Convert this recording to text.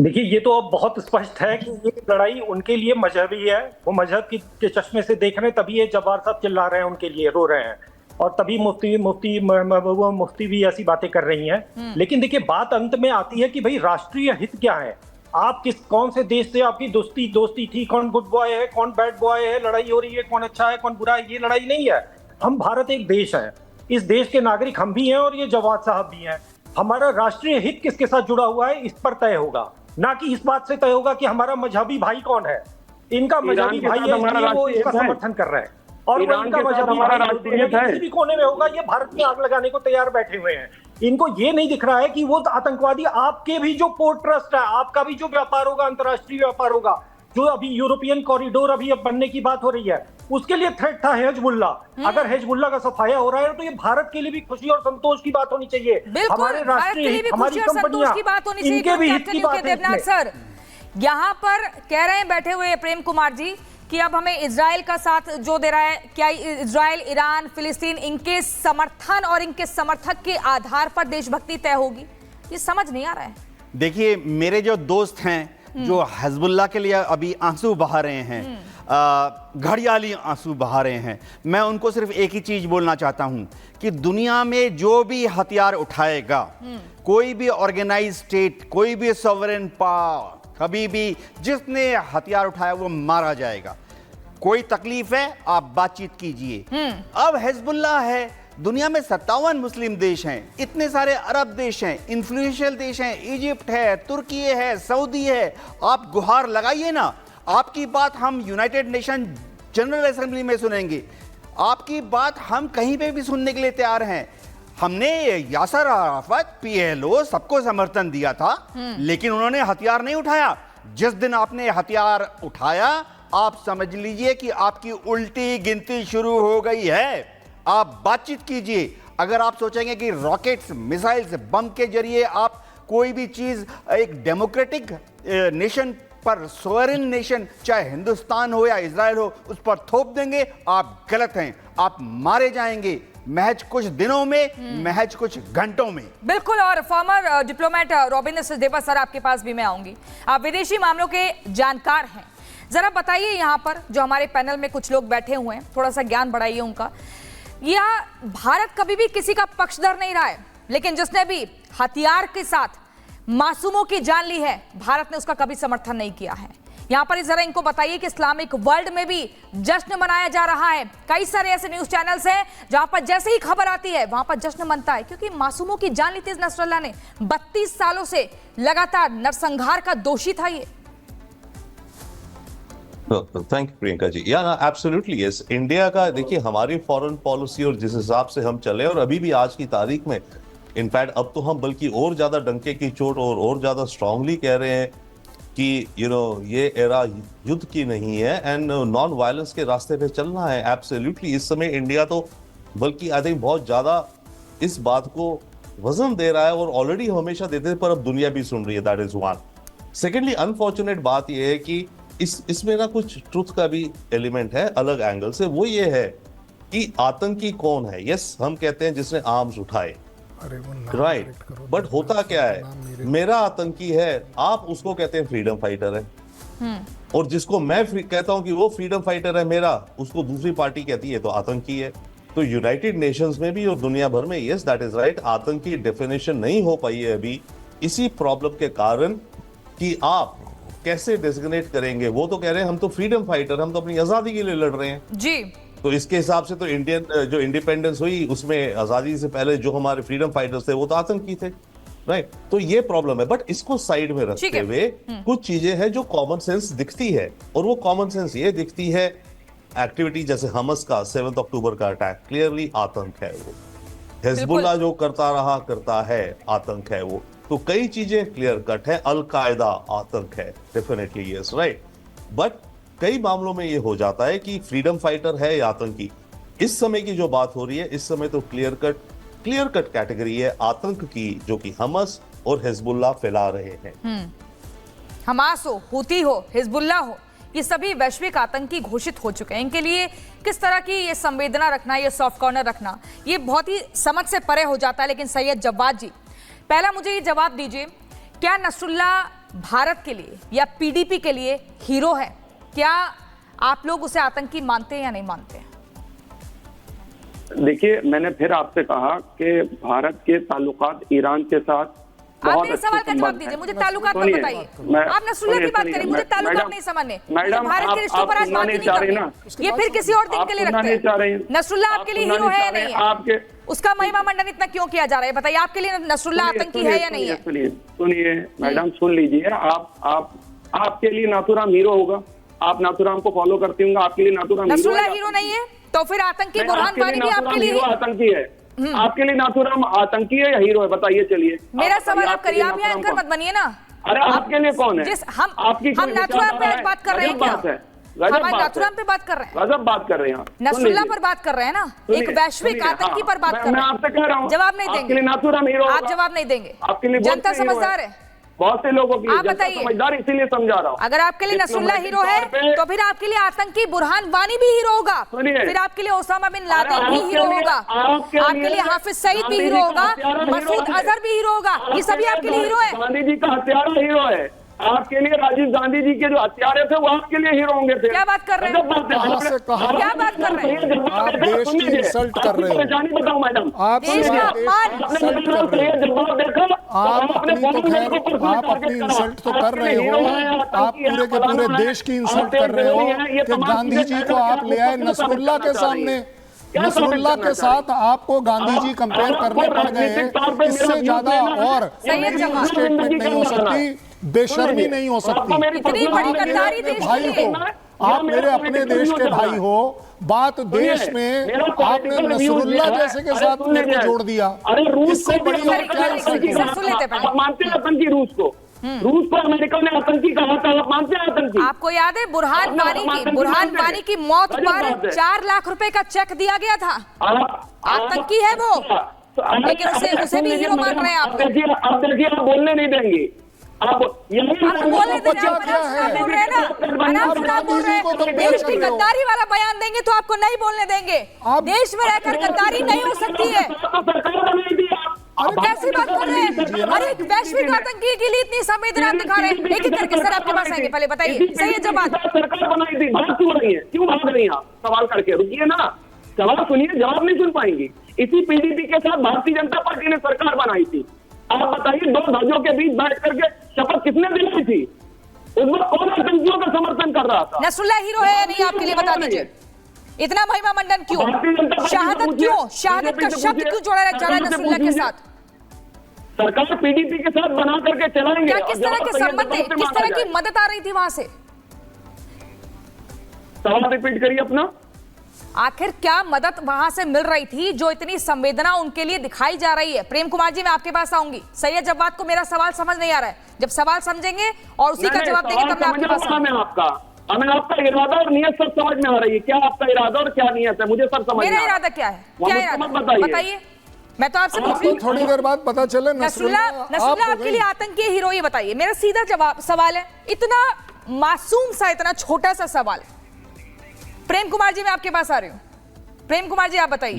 देखिए, ये तो अब बहुत स्पष्ट है कि ये लड़ाई उनके लिए मजहबी है। वो मजहब के चश्मे से देख रहे हैं, तभी ये जब्बार साहब चिल्ला रहे हैं, उनके लिए रो रहे हैं, और तभी मुफ्ती भी ऐसी बातें कर रही हैं। लेकिन देखिए, बात अंत में आती है कि भाई राष्ट्रीय हित क्या है। आप कौन से देश से आपकी दोस्ती दोस्ती थी, कौन गुड बॉय है, कौन बैड बॉय है, लड़ाई हो रही है, कौन अच्छा है, कौन बुरा है, ये लड़ाई नहीं है। हम भारत एक देश है, इस देश के नागरिक हम भी हैं और ये जवाद साहब भी हैं। हमारा राष्ट्रीय हित किसके साथ जुड़ा हुआ है, इस पर तय होगा, ना कि इस बात से तय होगा कि हमारा मजहबी भाई कौन है। इनका मजहबी भाई है, इसलिए वो इसका समर्थन कर रहे हैं, और वो इनका मजहबी भाई दुनिया के किसी भी कोने में होगा, ये भारत में आग लगाने को तैयार बैठे हुए हैं। इनको ये नहीं दिख रहा है कि वो आतंकवादी, आपके भी जो पोर्ट ट्रस्ट है, आपका भी जो व्यापार होगा, अंतरराष्ट्रीय व्यापार होगा, जो अभी यूरोपियन कॉरिडोर अभी अब बनने की बात हो रही है, उसके लिए थ्रेट था हिजबुल्ला। अगर हिजबुल्ला का सफाया हो रहा है तो ये भारत के लिए भी खुशी और संतोष की बात होनी चाहिए। हमारे राष्ट्रीय, हमारी कंपनियां, इनके भी हित की बात है। देवनाथ सर यहाँ पर कह रहे हैं बैठे हुए प्रेम कुमार जी कि अब हमें इजराइल का साथ जो दे रहा है, क्या इजराइल, ईरान, फिलिस्तीन, इनके समर्थन और इनके समर्थक के आधार पर देशभक्ति तय होगी? ये समझ नहीं आ रहा है। देखिए, मेरे जो दोस्त हैं जो हिजबुल्लाह के लिए अभी आंसू बहा रहे हैं, घड़ियाली आंसू बहा रहे हैं, मैं उनको सिर्फ एक ही चीज बोलना चाहता हूं कि दुनिया में जो भी हथियार उठाएगा, कोई भी ऑर्गेनाइज स्टेट, कोई भी सॉवरेन पावर, कभी भी जिसने हथियार उठाया वो मारा जाएगा। कोई तकलीफ है, आप बातचीत कीजिए। अब हिजबुल्लाह है, दुनिया में 57 मुस्लिम देश हैं, इतने सारे अरब देश हैं, इन्फ्लुएंशियल देश हैं, इजिप्ट है, तुर्की है, सऊदी है। आप गुहार लगाइए ना, आपकी बात हम यूनाइटेड नेशन जनरल असेंबली में सुनेंगे, आपकी बात हम कहीं पे भी सुनने के लिए तैयार हैं। हमने यासर अराफत, पीएलओ, सबको समर्थन दिया था, लेकिन उन्होंने हथियार नहीं उठाया। जिस दिन आपने हथियार उठाया, आप समझ लीजिए कि आपकी उल्टी गिनती शुरू हो गई है। आप बातचीत कीजिए। अगर आप सोचेंगे कि रॉकेट्स, मिसाइल्स, बम के जरिए आप कोई भी चीज एक डेमोक्रेटिक नेशन पर, सोवरेन नेशन, चाहे हिंदुस्तान हो या इजराइल हो, उस पर थोप देंगे, आप गलत हैं। आप मारे जाएंगे महज कुछ दिनों में, महज कुछ घंटों में। बिल्कुल। और farmer diplomat robin Sachdeva sir, आपके पास भी मैं आऊंगी। आप विदेशी मामलों के जानकार हैं, जरा बताइए यहाँ पर जो हमारे पैनल में कुछ लोग बैठे हुए हैं, थोड़ा सा ज्ञान बढ़ाइए उनका। यह भारत कभी भी किसी का पक्षधर नहीं रहा है, लेकिन जिसने भी हथियार के साथ मासूमों की जान ली है, भारत ने उसका कभी समर्थन नहीं किया है। यहां पर जरा इनको बताइए कि इस्लामिक वर्ल्ड में भी जश्न मनाया जा रहा है। कई सारे ऐसे न्यूज चैनल्स हैं जहां पर जैसे ही खबर आती है वहां पर जश्न मनता है, क्योंकि मासूमों की जान ली थी नसरुल्लाह ने। 32 सालों से लगातार नरसंहार का दोषी था ये। Thank you Priyanka ji. या ना, एब्सोल्युटली यस। इंडिया का देखिए, हमारी फॉरेन पॉलिसी और जिस हिसाब से हम चले, और अभी भी आज की तारीख में, इनफैक्ट अब तो हम बल्कि और ज्यादा डंके की चोट और ज्यादा स्ट्रांगली कह रहे हैं कि ये एरा युद्ध की नहीं है एंड नॉन वायलेंस के रास्ते पे चलना है। एब्सोल्युटली इस समय इंडिया तो बल्कि आई थिंक बहुत ज्यादा इस बात को वजन दे रहा है, और ऑलरेडी हमेशा देते थे, पर अब दुनिया भी सुन रही है। That is one. Secondly, unfortunate बात यह है कि इसमें ना कुछ ट्रुथ का भी एलिमेंट है अलग एंगल से। वो ये है कि आतंकी कौन है। यस, हम कहते हैं जिसने आर्म्स उठाए, राइट, बट होता क्या है, मेरा आतंकी है, आप उसको कहते हैं फ्रीडम फाइटर है, और जिसको मैं कहता हूं कि वो फ्रीडम फाइटर है मेरा, उसको दूसरी पार्टी कहती है तो आतंकी है। तो यूनाइटेड नेशंस में भी और दुनिया भर में, यस दैट इज राइट, आतंकी डेफिनेशन नहीं हो पाई है अभी, इसी प्रॉब्लम के कारण कि आप कैसे डेजिग्नेट करेंगे। वो तो कह रहे हैं हम तो फ्रीडम फाइटर, हम तो अपनी आजादी के लिए लड़ रहे हैं जी। तो इसके हिसाब से तो इंडियन जो इंडिपेंडेंस हुई, उसमें आजादी से पहले जो हमारे फ्रीडम फाइटर्स थे वो तो आतंकी थे, राइट। तो ये प्रॉब्लम है। बट इसको साइड में रखते हुए कुछ चीजें हैं जो कॉमन सेंस दिखती है, और वो कॉमन सेंस ये दिखती है, एक्टिविटी जैसे हमस का 7 अक्टूबर का अटैक क्लियरली आतंक है। वो हिजबुल्लाह जो करता है आतंक है वो। तो कई चीजें क्लियर कट है। अल कायदा आतंक है, डेफिनेटली यस, राइट। बट कई मामलों में ये हो जाता है कि फ्रीडम फाइटर है या आतंकी। इस समय की जो बात हो रही है, इस समय तो क्लियर कट कैटेगरी है आतंक की, जो कि हमस और हिजबुल्लाह फैला रहे हैं। हमास हो, हुती हो, हिजबुल्लाह हो, ये सभी वैश्विक आतंकी घोषित हो चुके हैं। इनके लिए किस तरह की ये संवेदना रखना, ये सॉफ्ट कॉर्नर रखना, ये बहुत ही समझ से परे हो जाता है। लेकिन सैयद जव्वाद जी, पहला मुझे ये जवाब दीजिए, क्या नसरुल्लाह भारत के लिए या पीडीपी के लिए हीरो है? क्या आप लोग उसे आतंकी मानते हैं या नहीं मानते हैं? देखिए, मैंने फिर आपसे कहा कि भारत के ताल्लुकात ईरान के साथ आप बहुत मेरे अच्छे सवाल का जवाब संबंध दीजिए, हैं। मुझे ताल्लुकात मत सुनिए, बताइए। मैं- आप नसरुल्लाह की बात सुनिए, करिए, मुझे ताल्लुकात मैडम- नहीं समझने। मैडम, भारत के आप रिश्तों पर आज सुनना बात नहीं ही चाह नहीं रही करते। ये फिर किसी और दिन आप के लिए सुनना रखते नहीं चाह रही हैं। हैं। नसरुल्लाह आप आपके लिए सुनना हीरो नहीं है चाह या रहे नहीं हैं। है? आपके उसका महिमा मंडन इतना क्यों किया जा रहा है? बताइए, आपके लिए नसरुल्लाह आतंकी है या नहीं है? सुनिए मैडम, सुन लीजिए। आपके लिए नाथुराम हीरो होगा। आप नाथुराम को फॉलो करती होंगे, आपके लिए नाथुराम नसरुल्लाह हीरो नहीं है तो फिर आतंकी बुरहान वानी भी आपके लिए हीरो आतंकी है। आपके लिए नाथुराम आतंकी है या हीरो है? बताइए। चलिए, मेरा आप सवाल बताइए, आप करिए, आप आपके यहाँ लिए एंकर मत नाथुराम बनिए ना। कौन? अरे आपके लिए कौन है? जिस हम आपकी कोई नाथुराम पे आज विचारधारा बात कर रहे हैं गजब क्या? बात है, गजब हम आज बात है। नाथुराम पे बात कर रहे हैं, गजब बात कर रहे हैं आप। सुन नसरुल्लाह लीजिए। पर बात कर रहे हैं ना, सुनिए, एक वैश्विक सुनिए, आतंकी हाँ, पर बात कर मैं रहे हैं। आपसे कह रहा हूँ, जवाब नहीं आपके देंगे। लिए नाथुराम हीरो आप होगा। जवाब नहीं देंगे। आपके लिए बहुत जनता से हीरो समझदार है। बहुत से लोगों की आप जनता बताइए। समझदार, इसीलिए समझा रहा हूँ। अगर आपके लिए नसरुल्लाह हीरो है तो फिर आपके लिए आतंकी बुरहान वानी भी हीरो होगा, सुनिए। फिर आपके लिए ओसामा बिन लादेन भी हीरो होगा, आपके लिए हाफिज सईद भी हीरो होगा, मसूद अजहर भी हीरो होगा। ये सभी आपके लिए हीरो है। गांधी जी का हत्यारा हीरो है। आपके लिए राजीव गांधी जी के जो हत्यारे थे वो आपके लिए हीरो होंगे। फिर क्या बात कर रहे हैं? गजब बात है। कहाँ से कहाँ? क्या बात कर रहे हैं? आप देश की इंसल्ट कर रहे हो। परेशानी बताओ मैडम। आप देश का अपमान। इंसल्ट कर रहे हो। जवाब देखो। आप अपनी तो खैर आप अपनी इंसल्ट तो कर रहे हो। आप पूरे के पूरे देश की इंसल्ट कर रहे हो कि गांधी जी को आप ले आए नसरुल्लाह के सामने। नसरुल्लाह के साथ आपको गांधी जी कंपेयर करने पड़ गए। इससे ज्यादा और स्टेटमेंट नहीं हो सकती, बेशर्मी नहीं हो सकती। इतनी बड़ी गद्दारी देश के भाई लिए। हो, आप मेरे अपने देश के भाई हो। बात देश में आपने नसरुल्लाह जैसे के साथ मेरे को जोड़ दिया। इससे बड़ी और क्या इंसल्ट हो? आप मानते हैं आतंकी रूस को? रूस को अमेरिका ने आतंकी कहा था। आप मानते हैं आतंकी? आपको याद है बुरहान वानी की मौत पर 4 लाख रुपए का चेक दिया गया था। आतंकी है वो, लेकिन उसे भी हीरो मान रहे हैं आप। अब देखिए, आप बोलने नहीं देंगे। आप बोलने देंगे, आप अनाप-शनाप बोल रहे हैं ना, अनाप-शनाप बोल रहे हैं। देश की गद्दारी वाला बयान देंगे तो आपको नहीं बोलने देंगे। देश में रहकर गद्दारी नहीं हो सकती है। कैसी बात कर रहे हैं? अरे एक वैश्विक आतंकी के लिए इतनी संवेदना दिखा रहे हैं। एक एक करके सर आपके पास आएंगे, पहले बताइए सही है जवाब। सरकार बनाई थी, भाग क्यों रही है? क्यों भाग रही हैं आप? सवाल करके रुकिए ना, सवाल सुनिए, जवाब नहीं सुन पाएंगे। इसी पीडीपी के साथ भारतीय जनता पार्टी ने सरकार बनाई थी। आप बताइए, 2 ध्वजों के बीच बैठ करके शपथ किसने दिलाई थी? उस वक्त कौन आतंकियों का समर्थन कर रहा था? नसरुल्लाह हीरो है या नहीं आपके लिए बता दीजिए। इतना महिमा मंडन क्यों? शहादत क्यों? शहादत का शब्द क्यों जोड़ा जा रहा है नसरुल्लाह के साथ? सरकार पीडीपी के साथ बना करके चलाएंगे। क्या किस तरह के संबंध थे? किस तरह की मदद आ रही थी वहां से? सवाल रिपीट करिए अपना। आखिर क्या मदद वहां से मिल रही थी जो इतनी संवेदना उनके लिए दिखाई जा रही है? प्रेम कुमार जी, मैं आपके पास आऊंगी। सैयद जवाद को मेरा सवाल समझ नहीं आ रहा है। जब सवाल समझेंगे और उसी का जवाब देंगे तब मैं आपके पास हमें आपका इरादा और नियत सब समझ में आ रही है। क्या आपका इरादा और क्या नियत है, मुझे सब समझ में। मेरा इरादा क्या है? क्या इरादा बताइए। मैं तो आपसे पूछ रही हूं। थोड़ी देर बाद पता चले नसरुल्लाह आपके लिए आतंकी हीरो, ये बताइए। मेरा सीधा जवाब सवाल है, इतना मासूम सा, इतना छोटा सा सवाल। प्रेम कुमार जी, मैं आपके पास आ रही हूँ। प्रेम कुमार जी, आप बताइए।